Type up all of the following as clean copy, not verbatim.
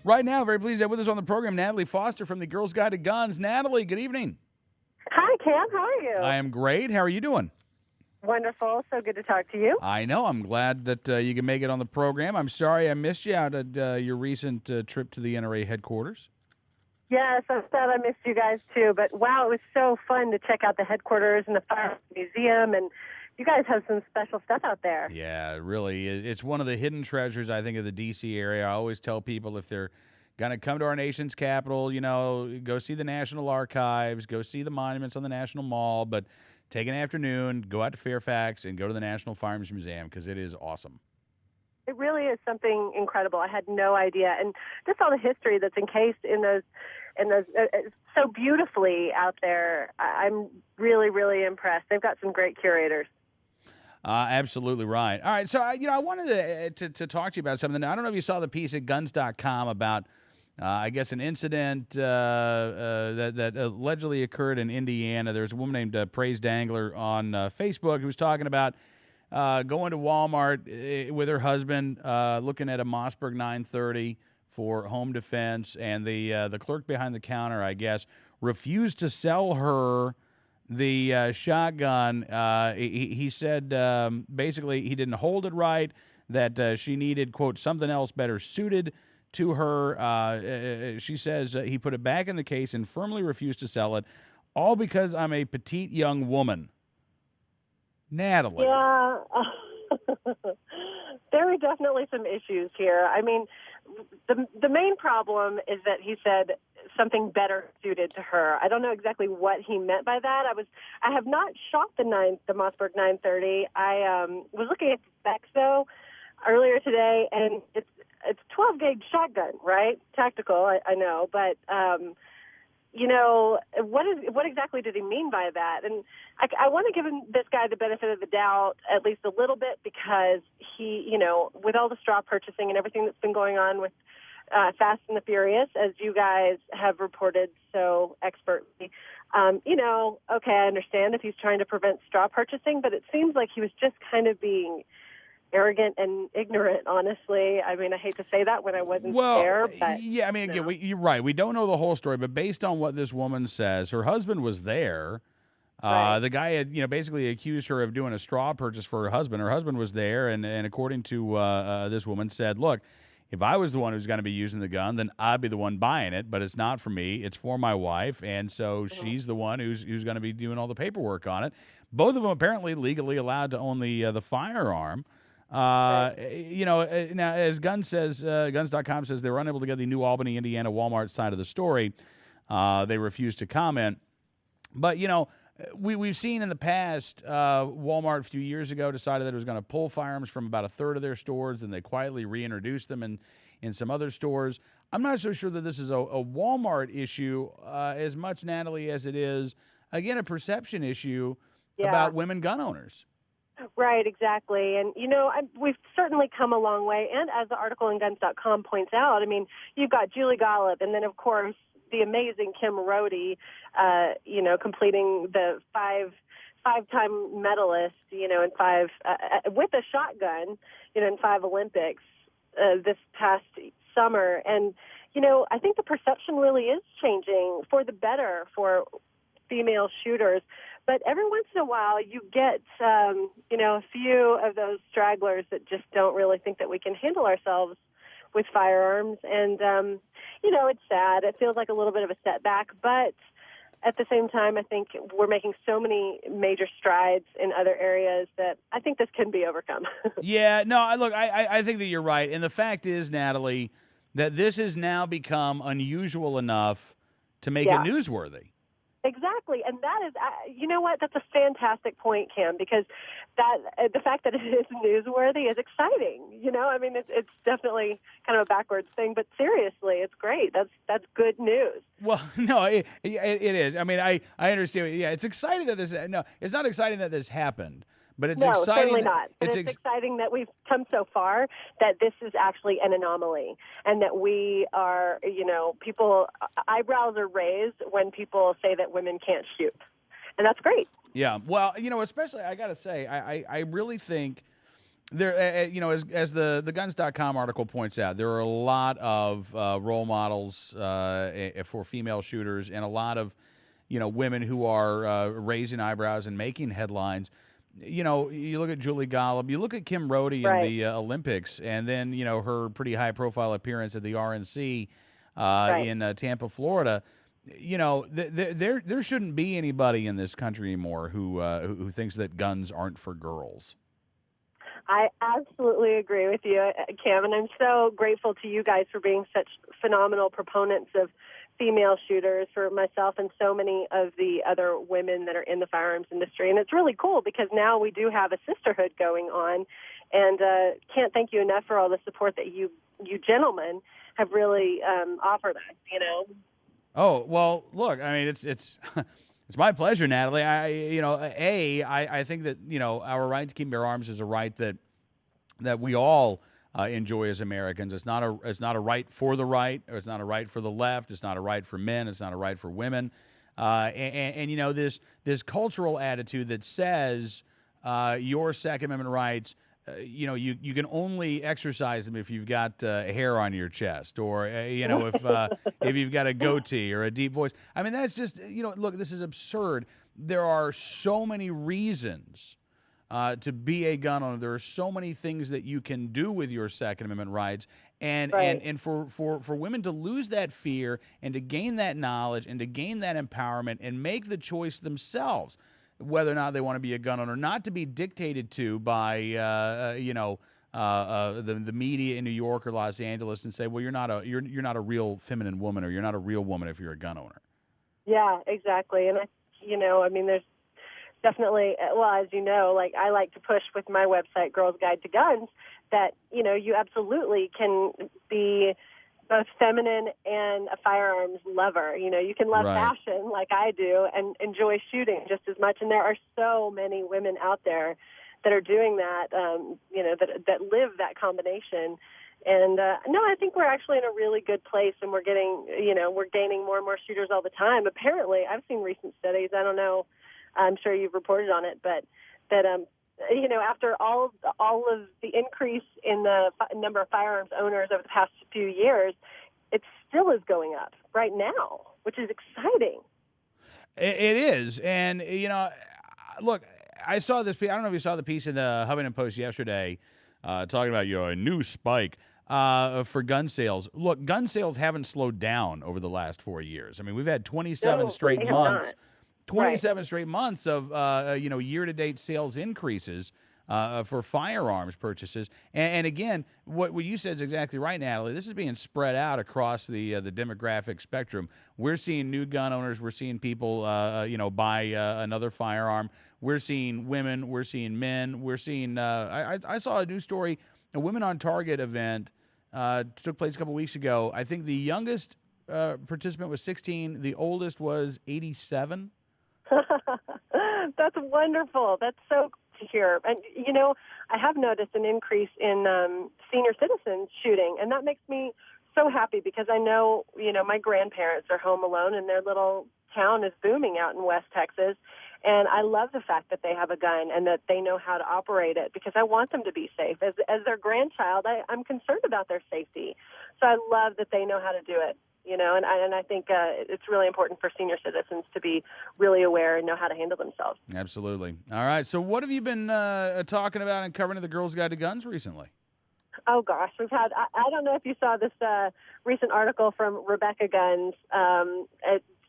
Right now, very pleased to have with us on the program Natalie Foster from the Girls Guide to Guns. Natalie, good evening. Hi, Cam. How are you? I am great. How are you doing? Wonderful. So good to talk to you. I know. I'm glad that you can make it on the program. I'm sorry I missed you out at your recent trip to the NRA headquarters. Yes, I'm sad I missed you guys too. But wow, it was so fun to check out the headquarters and the Fire Museum, and you guys have some special stuff out there. Yeah, really. It's one of the hidden treasures, I think, of the D.C. area. I always tell people if they're going to come to our nation's capital, go see the National Archives, go see the monuments on the National Mall, but take an afternoon, go out to Fairfax, and go to the National Firearms Museum because it is awesome. It really is something incredible. I had no idea, and just all the history that's encased in those so beautifully out there. I'm really, really impressed. They've got some great curators. Absolutely right. All right, so I wanted to talk to you about something. I don't know if you saw the piece at guns.com about, I guess, an incident that allegedly occurred in Indiana. There's a woman named Praise Dangler on Facebook who was talking about going to Walmart with her husband, looking at a Mossberg 930 for home defense, and the clerk behind the counter, I guess, refused to sell her the shotgun. He said basically he didn't hold it right, that she needed, quote, something else better suited to her. She says he put it back in the case and firmly refused to sell it, all because I'm a petite young woman. Natalie. Yeah, there are definitely some issues here. I mean, the main problem is that he said something better suited to her. I don't know exactly what he meant by that. I have not shot the Mossberg 930. I was looking at the specs though earlier today, and it's 12 gauge shotgun, right? Tactical, I know, but what exactly did he mean by that? And I want to give this guy the benefit of the doubt at least a little bit, because he, with all the straw purchasing and everything that's been going on with Fast and the Furious, as you guys have reported so expertly, okay, I understand if he's trying to prevent straw purchasing, but it seems like he was just kind of being arrogant and ignorant, honestly. I mean, I hate to say that when I wasn't there, but... Yeah, I mean, again, you're right. We don't know the whole story, but based on what this woman says, her husband was there. Right. The guy had, basically accused her of doing a straw purchase for her husband. Her husband was there, and according to this woman, said, look, if I was the one who's going to be using the gun, then I'd be the one buying it, but it's not for me. It's for my wife, and so she's the one who's going to be doing all the paperwork on it. Both of them apparently legally allowed to own the firearm. Now, as Guns says, Guns.com says they were unable to get the New Albany, Indiana Walmart side of the story. They refused to comment. But, we've seen in the past, Walmart a few years ago decided that it was going to pull firearms from about a third of their stores, and they quietly reintroduced them in some other stores. I'm not so sure that this is a Walmart issue as much, Natalie, as it is, again, a perception issue about women gun owners. Right, exactly. And, we've certainly come a long way. And as the article in guns.com points out, I mean, you've got Julie Gollop, and then, of course, the amazing Kim Rhodey, completing the five-time medalist, in five, with a shotgun, in 5 Olympics this past summer. And, I think the perception really is changing for the better for female shooters. But every once in a while, you get, a few of those stragglers that just don't really think that we can handle ourselves with firearms. And, it's sad. It feels like a little bit of a setback. But at the same time, I think we're making so many major strides in other areas that I think this can be overcome. Yeah, no, look, I think that you're right. And the fact is, Natalie, that this has now become unusual enough to make it newsworthy. Exactly, and that is, you know what? That's a fantastic point, Cam, because the fact that it is newsworthy is exciting. I mean, it's definitely kind of a backwards thing, but seriously, it's great. That's good news. Well, no, it is. I mean, I understand. Yeah, it's exciting that this. No, it's not exciting that this happened. But it's exciting. Certainly not. But it's exciting that we've come so far that this is actually an anomaly, and that we are, people, eyebrows are raised when people say that women can't shoot. And that's great. Yeah. Well, especially, I got to say, I really think There, as the guns.com article points out, there are a lot of role models for female shooters, and a lot of, women who are raising eyebrows and making headlines. You look at Julie Gollub, you look at Kim Rhodey in Right, the Olympics, and then her pretty high profile appearance at the RNC right. in Tampa, Florida. There shouldn't be anybody in this country anymore who thinks that guns aren't for girls. I absolutely agree with you, Cam, and I'm so grateful to you guys for being such phenomenal proponents of female shooters, for myself and so many of the other women that are in the firearms industry. And it's really cool because now we do have a sisterhood going on, and can't thank you enough for all the support that you gentlemen have really offered us, Oh, well, look, I mean, it's it's my pleasure, Natalie. I think that, our right to keep bear arms is a right that we all enjoy as Americans. It's not a right for the right, or it's not a right for the left. It's not a right for men. It's not a right for women. This cultural attitude that says your Second Amendment rights, you can only exercise them if you've got hair on your chest, or if you've got a goatee or a deep voice. I mean, that's just, look, this is absurd. There are so many reasons to be a gun owner. There are so many things that you can do with your Second Amendment rights, and Right. for women to lose that fear and to gain that knowledge and to gain that empowerment and make the choice themselves whether or not they want to be a gun owner, not to be dictated to by the media in New York or Los Angeles and say, well, you're not a real feminine woman, or you're not a real woman if you're a gun owner. Yeah, exactly. And I mean, there's definitely, well, as you know, like I like to push with my website, Girls Guide to Guns, that, you absolutely can be both feminine and a firearms lover. You can love Right. fashion like I do and enjoy shooting just as much. And there are so many women out there that are doing that, that live that combination. And no, I think we're actually in a really good place, and we're gaining more and more shooters all the time. Apparently, I've seen recent studies. I don't know. I'm sure you've reported on it, but that after all of the increase in the number of firearms owners over the past few years, it still is going up right now, which is exciting. It is, and look, I saw this. I don't know if you saw the piece in the Huffington Post yesterday, talking about a new spike for gun sales. Look, gun sales haven't slowed down over the last 4 years. I mean, we've had 27 No, straight they have months not. Right. 27 straight months of year-to-date sales increases for firearms purchases. And again, what you said is exactly right, Natalie. This is being spread out across the demographic spectrum. We're seeing new gun owners. We're seeing people buy another firearm. We're seeing women. We're seeing men. We're seeing. I saw a news story. A Women on Target event took place a couple weeks ago. I think the youngest participant was 16. The oldest was 87. That's wonderful. That's so cool to hear. And, I have noticed an increase in senior citizens shooting, and that makes me so happy because I know, my grandparents are home alone and their little town is booming out in West Texas. And I love the fact that they have a gun and that they know how to operate it because I want them to be safe. As their grandchild, I'm concerned about their safety. So I love that they know how to do it. And I think it's really important for senior citizens to be really aware and know how to handle themselves. Absolutely. All right. So, what have you been talking about and covering in the Girls Guide to Guns recently? Oh, gosh. I don't know if you saw this recent article from Rebecca Guns.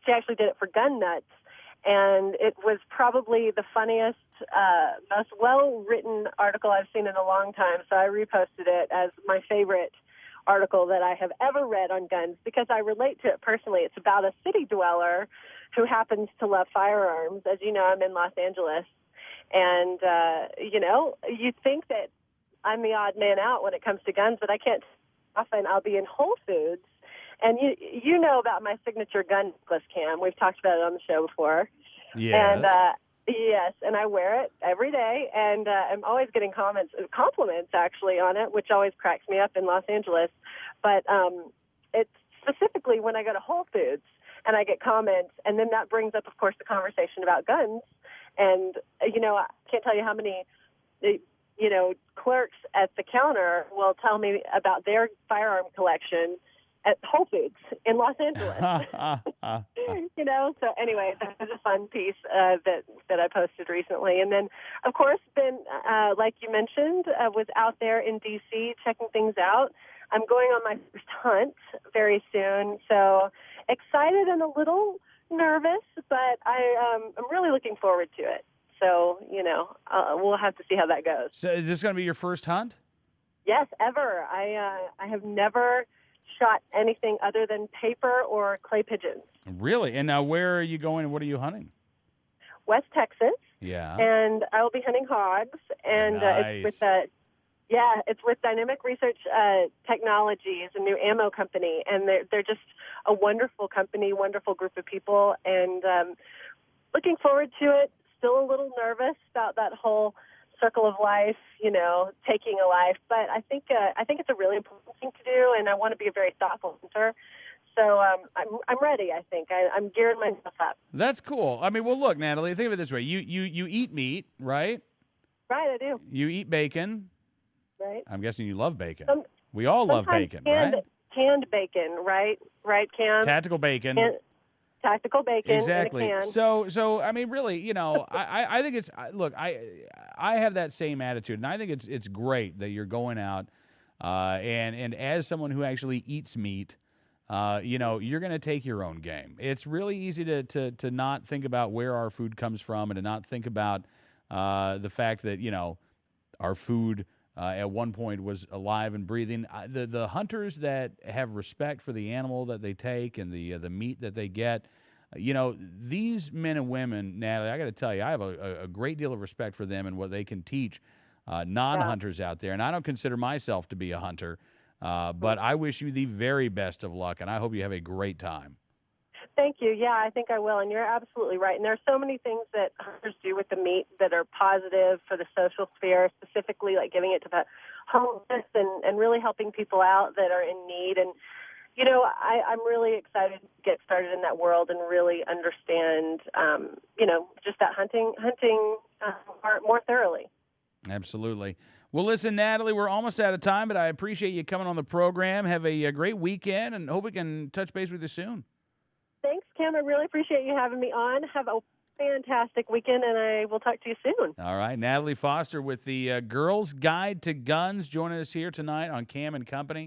She actually did it for Gun Nuts, and it was probably the funniest, most well-written article I've seen in a long time. So I reposted it as my favorite article that I have ever read on guns because I relate to it personally. It's about a city dweller who happens to love firearms. As you know, I'm in Los Angeles, and you think that I'm the odd man out when it comes to guns, but I can't. Often I'll be in Whole Foods, and you know about my signature gun necklace, Cam. We've talked about it on the show before. Yes. And yes, and I wear it every day, and I'm always getting compliments actually on it, which always cracks me up in Los Angeles. But it's specifically when I go to Whole Foods and I get comments, and then that brings up, of course, the conversation about guns. And I can't tell you how many clerks at the counter will tell me about their firearm collection at Whole Foods in Los Angeles. So anyway, that was a fun piece that I posted recently. And then, of course, like you mentioned, was out there in D.C. checking things out. I'm going on my first hunt very soon, so excited and a little nervous, but I'm really looking forward to it. So, we'll have to see how that goes. So is this going to be your first hunt? Yes, ever. I have never shot anything other than paper or clay pigeons. Really? And now where are you going and what are you hunting? West Texas. Yeah. And I will be hunting hogs. And nice. it's with Dynamic Research Technologies, a new ammo company. And they're just a wonderful company, wonderful group of people. And looking forward to it. Still a little nervous about that whole circle of life, taking a life. But I think it's a really important thing to do, and I want to be a very thoughtful hunter. So I'm ready. I think I'm gearing myself up. That's cool. I mean, well, look, Natalie, think of it this way: you eat meat, right? Right, I do. You eat bacon. Right. I'm guessing you love bacon. We all love bacon, right? Canned bacon, right? Right, Cam? Tactical bacon. Tactical bacon. Exactly. In a can. So I mean, really, I think it's look, I have that same attitude, and I think it's great that you're going out, and as someone who actually eats meat, you're going to take your own game. It's really easy to not think about where our food comes from and to not think about the fact that our food at one point was alive and breathing. The hunters that have respect for the animal that they take and the meat that they get, these men and women, Natalie, I got to tell you, I have a great deal of respect for them and what they can teach non-hunters out there. And I don't consider myself to be a hunter, but I wish you the very best of luck, and I hope you have a great time. Thank you. Yeah, I think I will. And you're absolutely right. And there are so many things that hunters do with the meat that are positive for the social sphere, specifically like giving it to the homeless and really helping people out that are in need. And, I'm really excited to get started in that world and really understand, just that hunting more thoroughly. Absolutely. Well, listen, Natalie, we're almost out of time, but I appreciate you coming on the program. Have a great weekend, and hope we can touch base with you soon. Thanks, Kim. I really appreciate you having me on. Have a fantastic weekend, and I will talk to you soon. All right. Natalie Foster with the Girls Guide to Guns joining us here tonight on Cam and Company.